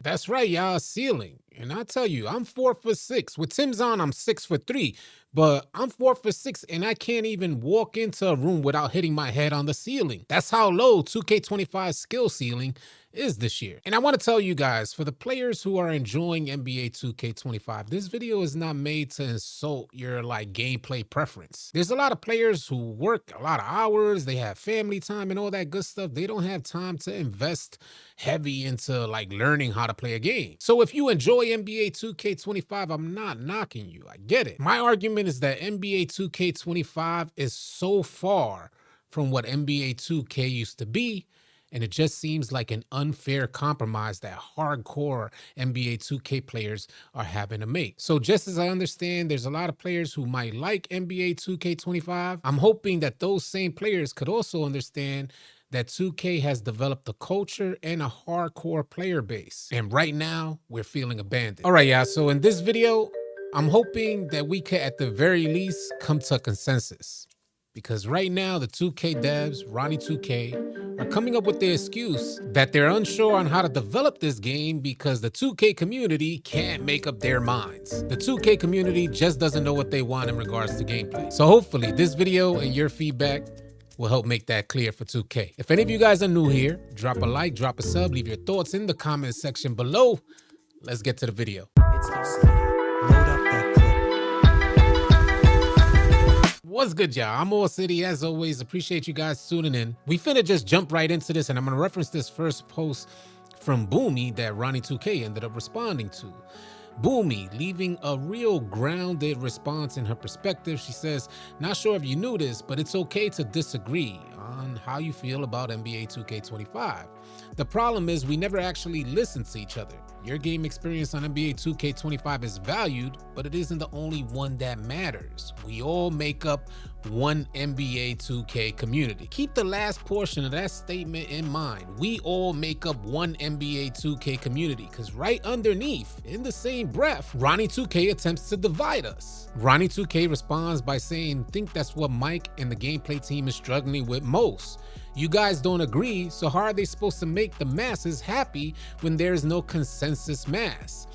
That's right, y'all, ceiling. And I tell you, I'm 4'6". With Tim's on, I'm 6'3". But I'm 4'6", and I can't even walk into a room without hitting my head on the ceiling. That's how low 2K25's skill ceiling is this year. And I want to tell you guys, for the players who are enjoying NBA 2K25, this video is not made to insult your gameplay preference. There's a lot of players who work a lot of hours, they have family time and all that good stuff. They don't have time to invest heavy into learning how to play a game. So if you enjoy NBA 2K25, I'm not knocking you. I get it. My argument is that NBA 2K25 is so far from what NBA 2K used to be, and it just seems like an unfair compromise that hardcore NBA 2K players are having to make. So just as I understand there's a lot of players who might like NBA 2K25, I'm hoping that those same players could also understand that 2K has developed a culture and a hardcore player base. And right now, we're feeling abandoned. All right, y'all. So in this video, I'm hoping that we could, at the very least, come to a consensus. Because right now, the 2K devs, Ronnie 2K, are coming up with the excuse that they're unsure on how to develop this game because the 2K community can't make up their minds. The 2K community just doesn't know what they want in regards to gameplay. So hopefully, this video and your feedback will help make that clear for 2K. If any of you guys are new here, drop a like, drop a sub, leave your thoughts in the comment section below. Let's get to the video. It's AllCity. Load up that clip. What's good, y'all? I'm AllCity. As always, appreciate you guys tuning in. We finna just jump right into this, and I'm gonna reference this first post from Boomy that Ronnie 2K ended up responding to. Boomy leaving a real grounded response in her perspective. She says, not sure if you knew this, but it's okay to disagree on how you feel about NBA 2K25. The problem is we never actually listen to each other. Your game experience on NBA 2K25 is valued, but it isn't the only one that matters. We all make up one NBA 2K community. Keep the last portion of that statement in mind. We all make up one NBA 2K community, because right underneath, in the same breath, Ronnie 2K attempts to divide us. Ronnie 2K responds by saying, think that's what Mike and the gameplay team is struggling with most. You guys don't agree, so how are they supposed to make the masses happy when there's no consensus mass?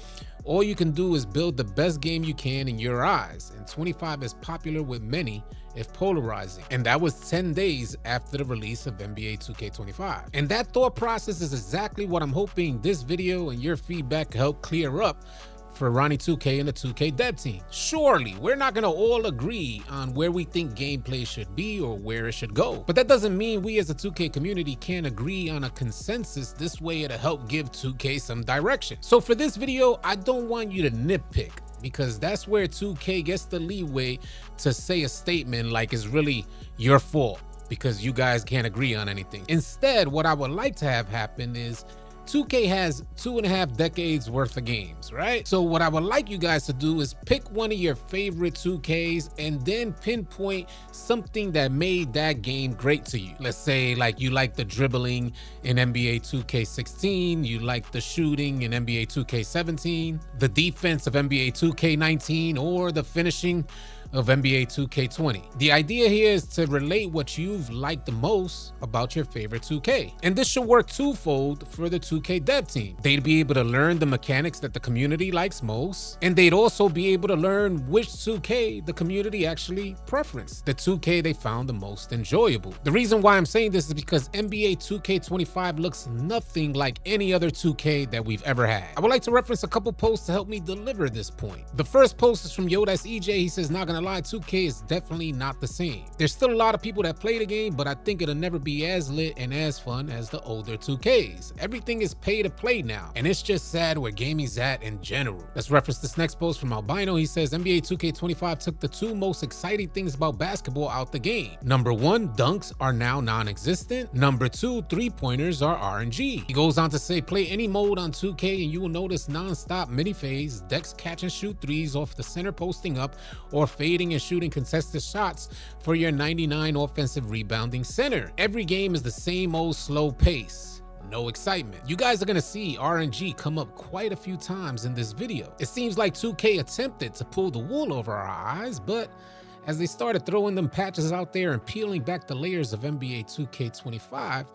All you can do is build the best game you can in your eyes, and 25 is popular with many, if polarizing. And that was 10 days after the release of NBA 2K25. And that thought process is exactly what I'm hoping this video and your feedback help clear up for Ronnie 2K and the 2K dev team. Surely, we're not gonna all agree on where we think gameplay should be or where it should go. But that doesn't mean we as a 2K community can't agree on a consensus. This way it'll help give 2K some direction. So for this video, I don't want you to nitpick, because that's where 2K gets the leeway to say a statement like it's really your fault because you guys can't agree on anything. Instead, what I would like to have happen is 2K has 2.5 decades worth of games, right? So what I would like you guys to do is pick one of your favorite 2Ks and then pinpoint something that made that game great to you. Let's say you like the dribbling in NBA 2K16, you like the shooting in NBA 2K17, the defense of NBA 2K19, or the finishing of NBA 2K20. The idea here is to relate what you've liked the most about your favorite 2K. And this should work twofold for the 2K dev team. They'd be able to learn the mechanics that the community likes most, and they'd also be able to learn which 2K the community actually preferenced, the 2K they found the most enjoyable. The reason why I'm saying this is because NBA 2K25 looks nothing like any other 2K that we've ever had. I would like to reference a couple posts to help me deliver this point. The first post is from Yodas EJ. He says, not gonna lie, 2K is definitely not the same. There's still a lot of people that play the game, but I think it'll never be as lit and as fun as the older 2Ks. Everything is pay to play now, and it's just sad where gaming's at in general. Let's reference this next post from Albino. He says, NBA 2K25 took the two most exciting things about basketball out the game. Number one, dunks are now non-existent. Number two, three-pointers are RNG. He goes on to say, play any mode on 2K and you will notice non-stop mini-phase, decks catch and shoot threes off the center posting up, or fading and shooting contested shots for your 99 offensive rebounding center. Every game is the same old slow pace. No excitement. You guys are gonna see RNG come up quite a few times in this video. It seems like 2K attempted to pull the wool over our eyes, but as they started throwing them patches out there and peeling back the layers of NBA 2K25,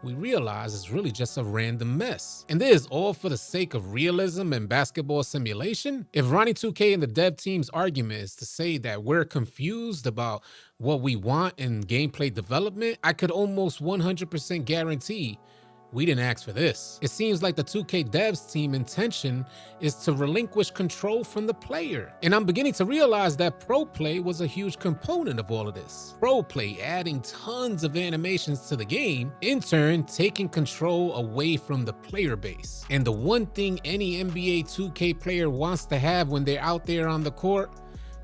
we realize it's really just a random mess. And this is all for the sake of realism and basketball simulation? If Ronnie 2K and the dev team's argument is to say that we're confused about what we want in gameplay development, I could almost 100% guarantee we didn't ask for this. It seems like the 2K devs team intention is to relinquish control from the player. And I'm beginning to realize that pro play was a huge component of all of this. Pro play adding tons of animations to the game, in turn taking control away from the player base. And the one thing any NBA 2K player wants to have when they're out there on the court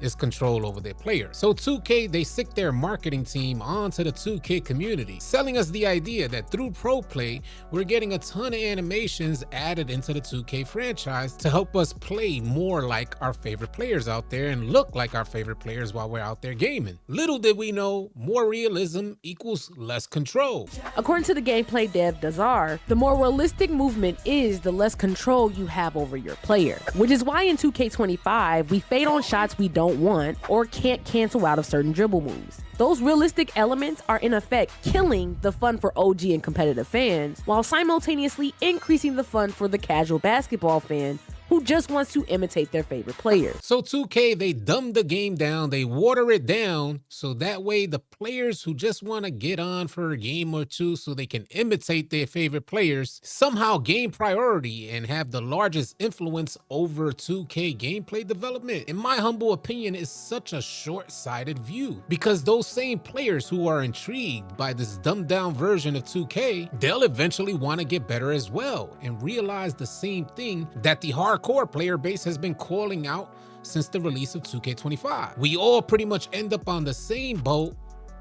is control over their player. So 2K, they sick their marketing team onto the 2K community, selling us the idea that through pro play, we're getting a ton of animations added into the 2K franchise to help us play more like our favorite players out there and look like our favorite players while we're out there gaming. Little did we know, more realism equals less control. According to the gameplay dev Dazar, the more realistic movement is, the less control you have over your player. Which is why in 2K25, we fade on shots we don't want or can't cancel out of certain dribble moves. Those realistic elements are in effect killing the fun for OG and competitive fans, while simultaneously increasing the fun for the casual basketball fan who just wants to imitate their favorite players. So 2K, they dumb the game down, they water it down, so that way the players who just want to get on for a game or two so they can imitate their favorite players somehow gain priority and have the largest influence over 2K gameplay development. In my humble opinion, is such a short-sighted view, because those same players who are intrigued by this dumbed down version of 2K, they'll eventually want to get better as well and realize the same thing that the hardcore player base has been calling out since the release of 2K25. We all pretty much end up on the same boat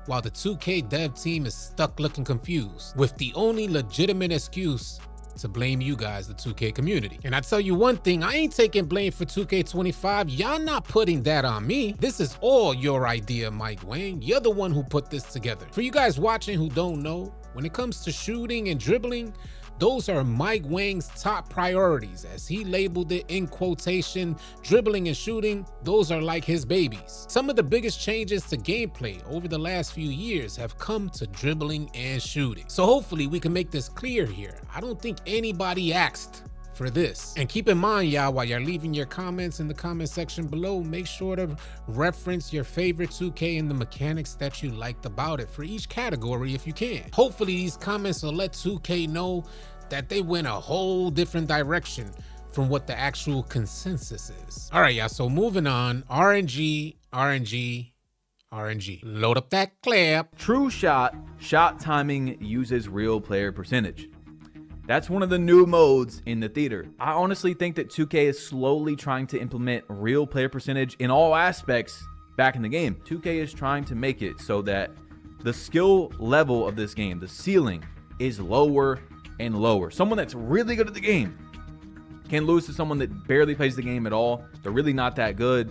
while the 2K dev team is stuck looking confused, with the only legitimate excuse to blame you guys, the 2K community. And I tell you one thing, I ain't taking blame for 2K25. Y'all not putting that on me. This is all your idea, Mike Wang. You're the one who put this together. For you guys watching who don't know, when it comes to shooting and dribbling, those are Mike Wang's top priorities, as he labeled it in quotation. Dribbling and shooting, those are like his babies. Some of the biggest changes to gameplay over the last few years have come to dribbling and shooting. So hopefully we can make this clear here. I don't think anybody asked for this. And keep in mind, y'all, while you're leaving your comments in the comment section below, make sure to reference your favorite 2K and the mechanics that you liked about it for each category if you can. Hopefully these comments will let 2K know that they went a whole different direction from what the actual consensus is. All right, y'all, so moving on. RNG. Load up that clip. True shot timing uses real player percentage. That's one of the new modes in the theater. I honestly think that 2K is slowly trying to implement real player percentage in all aspects back in the game. 2K is trying to make it so that the skill level of this game, the ceiling, is lower and lower. Someone that's really good at the game can lose to someone that barely plays the game at all. They're really not that good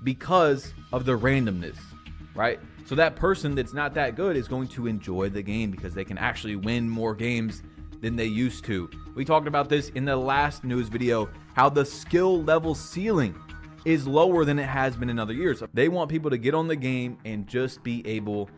because of the randomness, right? So that person that's not that good is going to enjoy the game because they can actually win more games than they used to. We talked about this in the last news video, how the skill level ceiling is lower than it has been in other years. They want people to get on the game and just be able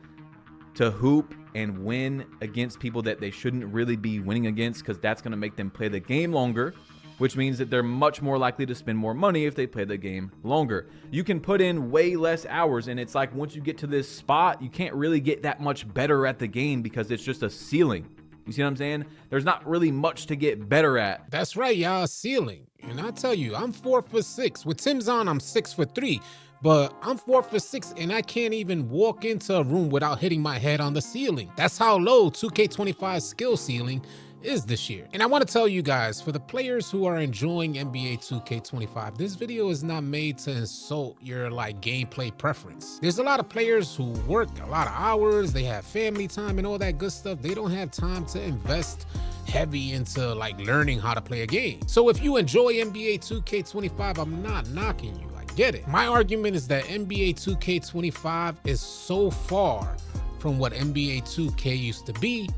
to hoop and win against people that they shouldn't really be winning against, because that's going to make them play the game longer, which means that they're much more likely to spend more money if they play the game longer. You can put in way less hours, and it's like once you get to this spot, you can't really get that much better at the game because it's just a ceiling. You see what I'm saying? There's not really much to get better at. That's right, y'all, ceiling. And I tell you, I'm 4'6". With Tim's on, I'm 6'3". But I'm 4'6", and I can't even walk into a room without hitting my head on the ceiling. That's how low 2K25's skill ceiling is this year. And I want to tell you guys, for the players who are enjoying NBA 2K25, this video is not made to insult your gameplay preference. There's a lot of players who work a lot of hours, they have family time and all that good stuff. They don't have time to invest heavy into learning how to play a game. So if you enjoy NBA 2K25, I'm not knocking you. I get it. My argument is that NBA 2K25 is so far from what NBA 2K used to be,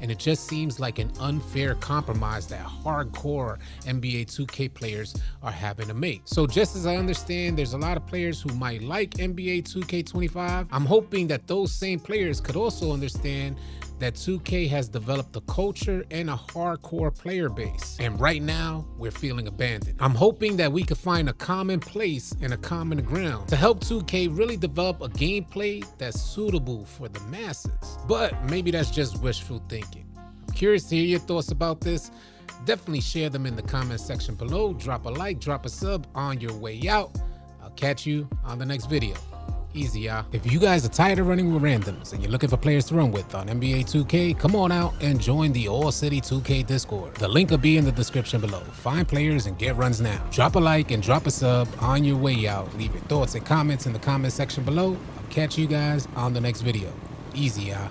and it just seems like an unfair compromise that hardcore NBA 2K players are having to make. So just as I understand there's a lot of players who might like NBA 2K25, I'm hoping that those same players could also understand that 2K has developed a culture and a hardcore player base. And right now, we're feeling abandoned. I'm hoping that we could find a common place and a common ground to help 2K really develop a gameplay that's suitable for the masses. But maybe that's just wishful thinking. I'm curious to hear your thoughts about this. Definitely share them in the comment section below. Drop a like, drop a sub on your way out. I'll catch you on the next video. Easy, y'all. If you guys are tired of running with randoms and you're looking for players to run with on NBA 2K, come on out and join the AllCity 2K Discord. The link will be in the description below. Find players and get runs now. Drop a like and drop a sub on your way out. Leave your thoughts and comments in the comment section below. I'll catch you guys on the next video. Easy, y'all.